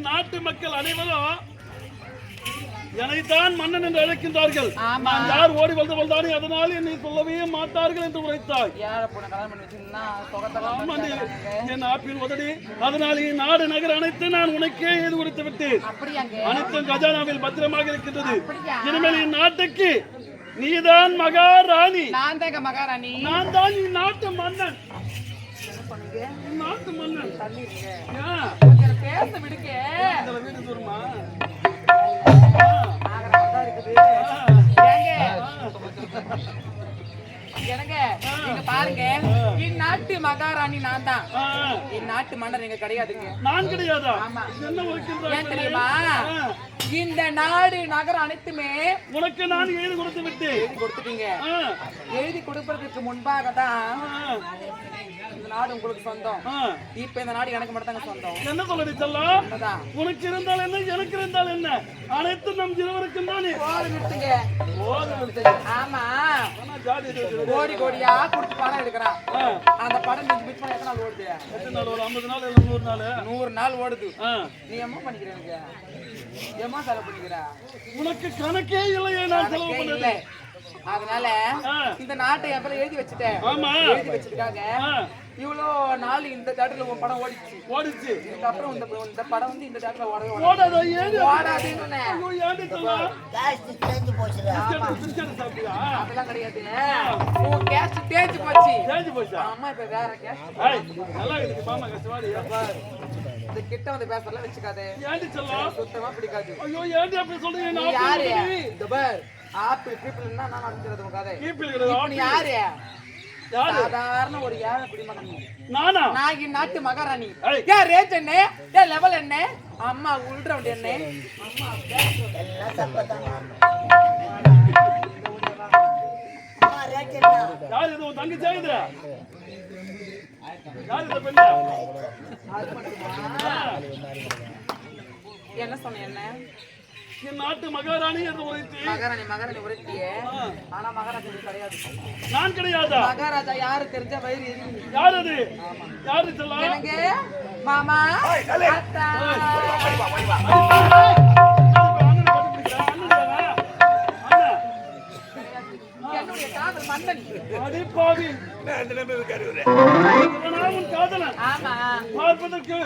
நாட்டு மக்கள் அனைவரும் என்னைத்தான் மன்னன் என்று அழைக்கின்றார்கள். நான் யார் ஓடி வந்தானே அதனால் என்னை சொல்லவே மாட்டார்கள் என்று உரைத்தாய். என் ஆப்பில் உதடி அதனால் நாடு நகர் அனைத்து நான் உனக்கே எழுதி கொடுத்து விட்டேன். அனைத்தும் கஜானாவில் பத்திரமாக இருக்கின்றது. இனிமேல் என் நாட்டுக்கு நீதான் மகாராணி. நான் தான் இந்நாட்டு மன்னன். நாட்டு மன்னன் பேச விடுங்க. வீடு தூரமா எனக்கு நீங்க பாருங்க, இந்நாட்டு மகாராணி நான் தான். இந்நாட்டு மன்னர் நீங்க கிடையாதுங்க. நான் கிடையாதா? ஏன் தெரியுமா? இந்த நாடு நகரம் அனைத்துமே உனக்கு நான் எழுதி கொடுத்து விட்டு கொடுத்துட்டீங்க. எழுதி கொடுப்பதற்கு முன்பாக தான் இந்த நாடு உங்களுக்கு சொந்தம். இப்ப இந்த நாடு எனக்கு மட்டும் தாங்க சொந்தம். என்ன சொல்லி சொல்லலாம்? உனக்கு இருந்தால் என்ன, எனக்கு இருந்தால் என்ன, அனைத்து நம் இருவருக்கும் தானே. ஆமா, கோடி கோடியா கொடுத்து பணம் எடுக்கிறான். அந்த படம் மிஸ் பண்ண எத்தனை நாள் ஓடுது? எத்தனை நாள்? ஒரு 50 நாள் இல்ல 100 நாள்? 100 நாள் ஓடுது. நீ எம்மா பண்ணிக்கிற? எனக்கு எம்மா செலவு பண்ணிக்கிற? உனக்கு கணக்கே இல்லையே நான் செலவு பண்ணல. அதனால இந்த நாட்டை எப்ப எழுதி வச்சுட்டேன். எழுதி வச்சதுக்காக இவ்வளோ நாள் இந்த தேட்டர்ல உன் படம் ஓடிச்சு. இதுக்கப்புறம் இந்த படம் வந்து இந்த தேட்டர்ல ஓடாதுன்னு அதெல்லாம் கிடையாது. உன் கேஸ்ட் தேஞ்சு போச்சு. அம்மா இப்ப வேற கேஸ்ட். இந்த கிட்ட வந்து பேசலாம் வச்சுக்காது. சுத்தமா பிடிக்காது. யாரு ஆப்பிள் பீப்பிள்னா நான் நடந்துறது கதை. நீ யாரு? சாதாரண ஒரு ஏழை குடிமகன். நானா? நான் இந்நாட்டு மகாராணி. ஏன் ரேட் என்ன, ஏன் லெவல் என்ன, அம்மா உள்ரவுண்ட் என்ன, அம்மா எல்லாம் சப்பதான். அம்மா ரேட் என்ன? யார் இது? உன் தங்கச்சி இது? யார் இந்த பெண்ணா? என்ன சொன்ன? என்ன நாட்டு மகாராணி என்று உரைத்தி. மகாராணி உரைத்தியே. ஆனா மகாராஜா கிடையாது. நான் கிடையாதா? மகாராஜா யாரு தெரிஞ்ச வயிறு? யார் அது? யாரு சொல்லலாம்? எனக்கு மாமா அத்தா. என்னுடைய காதல் மன்னன். அடிப்பாவி. உன் காதலன். ஆமா. பார்ப்பதற்கு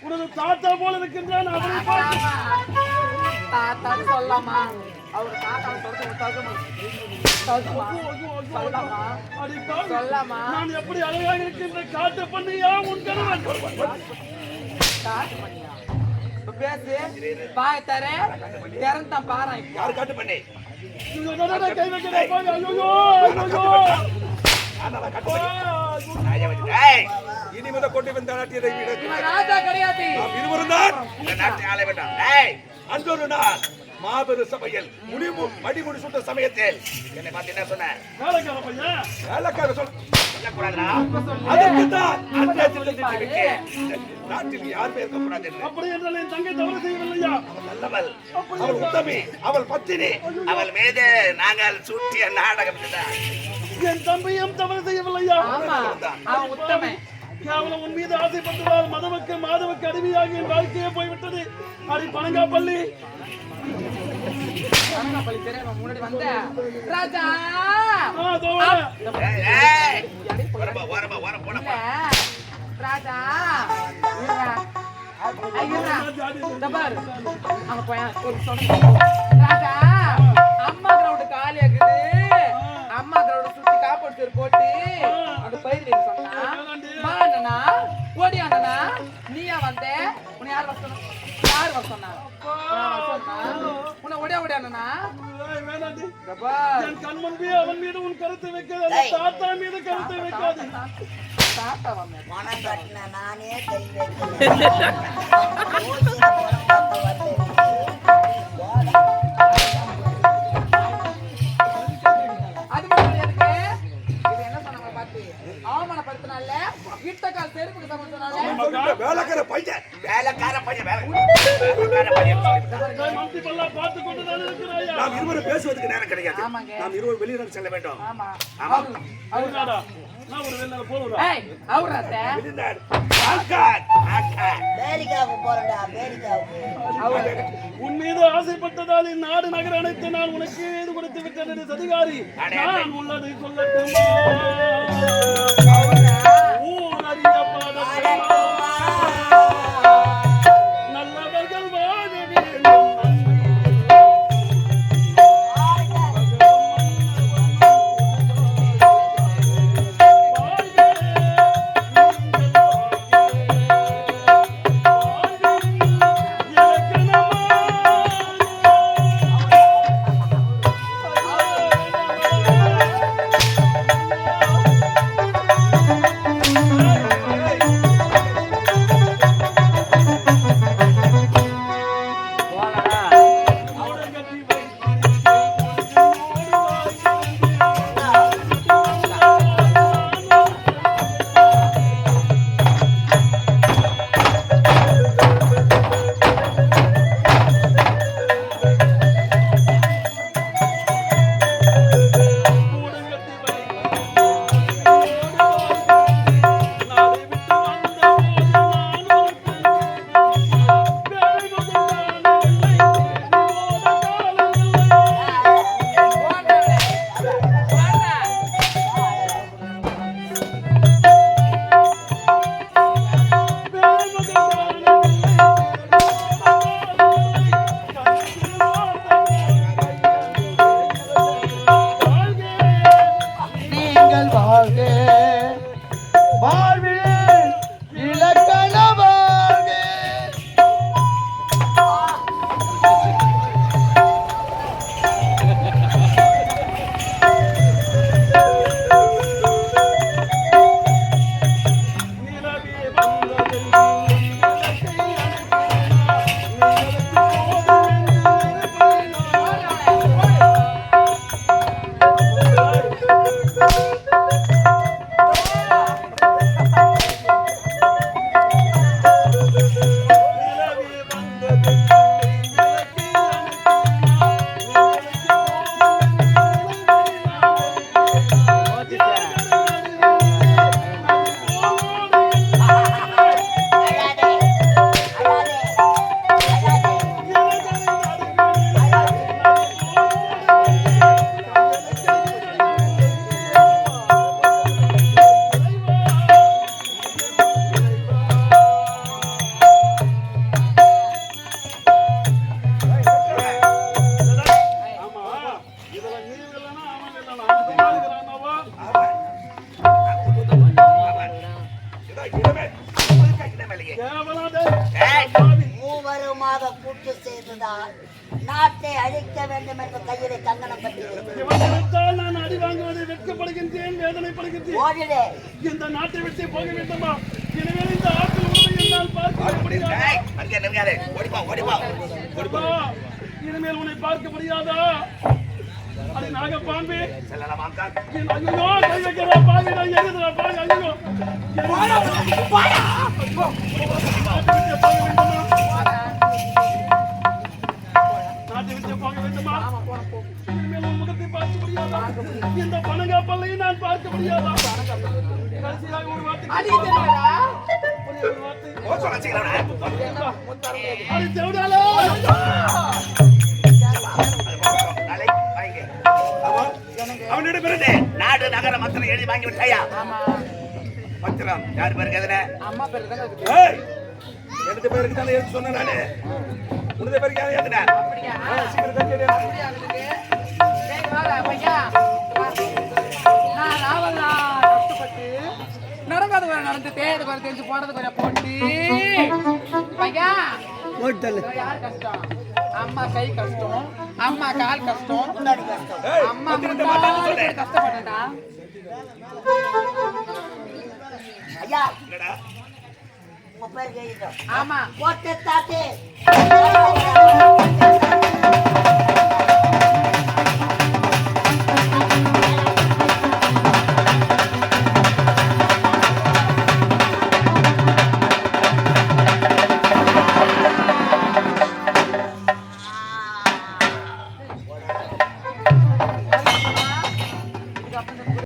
உனது தாத்தா போல இருக்கின்றான். தாத்தான்னு சொல்லலாமா? அவர் தாத்தா சொல்லலாமா? நான் எப்படி அழகாக இருக்கின்ற காட்டு பண்ணியா உன் கணவன்? காட்டு பண்ணியா? பேசு பாய் தர திறந்தான் பாரு. யாரு காட்டு பண்ணி? கை வைக்கிறேன். இனிமேத கொண்டு வந்த நாட்டியதை விட ராஜா கிடையாது. இருவரும் தான் இந்த நாட்டை ஆள வேண்டாம். அன்றொரு நாள் மாபெரும் சபையில் மடிமுடி சுட்ட சமயத்தில் என்னை பார்த்து என்ன சொன்ன? வேலைக்கார சொல்லக்கூடாதுடா. அதற்கு தான் நாட்டில் யாருமே இருக்கக்கூடாது. அப்படி என்றால் என் தங்கை தவறு செய்யவில்லையா? அவள் நல்லவள், அவள் உத்தமி, அவள் பத்தினி. அவள் மீது நாங்கள் சுட்டிய நாடகம். என் தம்பியும் தவறு செய்யவில்லையா? அவன் உத்தமன். கேவலம் உன் மீது ஆசைப்பட்டதால் மதவுக்கு மாதவுக்கு அடிமையாகி என் வாழ்க்கையே போய்விட்டது. அடி பனங்காப்பள்ளி. முன்னாடி வந்த ராஜா ராஜா ராஜா அம்மா கிரவுண்ட் காலி ஆகுது. அம்மா கிரவுண்ட் சுத்தி காப்பாடு போட்டு அந்த பயிர் சொன்னா யார் வர சொன்னா? யார் வர சொன்னா? உன்னை ஓடியாண்ணா வேணாண்டி. பிரபா என் கண் முன்பே அவன் மீது உன் கருத்தை வைக்காது, அந்த தாத்தா மீது கருத்தை வைக்காது. தாத்தா வாங்க பணம் கட்டின நானே கை வைக்கிறேன். அது மட்டும் எதுக்கு? இது என்ன சொன்னாங்க பாத்து? அவமானப்படுத்தினால வீட்டக்கால் செருப்புக்கு சமைச்சனால வேலைக்கார பையன் மந்தி பல்லா பார்த்து கொண்டு தான் இருக்கிறாயா? நாம் இருவரும் பேசுவதற்கு நேரம் கிடையாது. ஆமாங்க. நாம் இருவரும் வெளியிடம் செல்ல வேண்டும். ஆமா அவருடா, நான் ஒரு வெளிநாடு போறேன். ஏய் அவராத்த வெளிநாடு. ஆக்கார். அமெரிக்காவுக்கு போறேன்டா, அமெரிக்காவுக்கு. உன் மீது ஆசைப்பட்டதால் இந்நாடு நகர் அனைத்து நான் உனக்கு இது கொடுத்து விட்டேன் சதிகாரி. நான் உள்ளதை சொல்லட்டுமா? ஊர் அறிய பாடட்டுமா? நல்லவர்கள் வாழ வேண்டும். மூவருமாக கூட்டு செய்துதான் நாட்டை அழிக்க வேண்டும் என்று கையிலே கங்கணம் கட்டி நான் அடி வாங்குவதை வெட்கப்படுகின்றேன், வேதனைப்படுகின்றேன். ஓடிடு. இந்த நாட்டை விட்டு போக வேண்டுமா? எனவே இந்த ஆற்றில் உண்மை என்னால் பார்க்க முடியாது. இனிமேல் உன்னை பார்க்க முடியாதா? அது நாகப்பாம்பு. ஐயோ, கை வைக்கிறா பாவி, நான் எரியுதுடா பாவி, ஐயோ. நாட்டை விட்டு போக வேண்டுமா? இனிமேல் உன் முகத்தை பார்க்க முடியாதா? இந்த பனங்காப்பல்லையும் நான் பார்க்க முடியாதா? கடைசியாக ஒரு வார்த்தை அது தேவடாலோ. அவனிடம் இருந்து நாடு நகர மத்திரம் எழுதி வாங்கி விட்டாயா? பத்திரம் யார் பேருக்கு எதுன? அம்மா பேரு தான் இருக்கு. எனது பேருக்கு தானே எழுதி சொன்னேன் நானு. உனது பேருக்கு யார் எழுதுன? அப்படியா? சீக்கிரம் தட்டி எடு. அப்படியா இருக்கு. டேய் வாடா பையா. நான் ராவலா கஷ்டப்பட்டு நடக்காத வர நடந்து தேடு வர தெரிஞ்சு போறது வர போட்டு பையா யார் கஷ்டம் அம்மா கை கஷ்டம் அம்மா கால் கஷ்டம் அம்மா கஷ்டப்பட்டா ஐயா உங்க பேர் கேட்டோம் ஆமா கோட்டை தாத்தே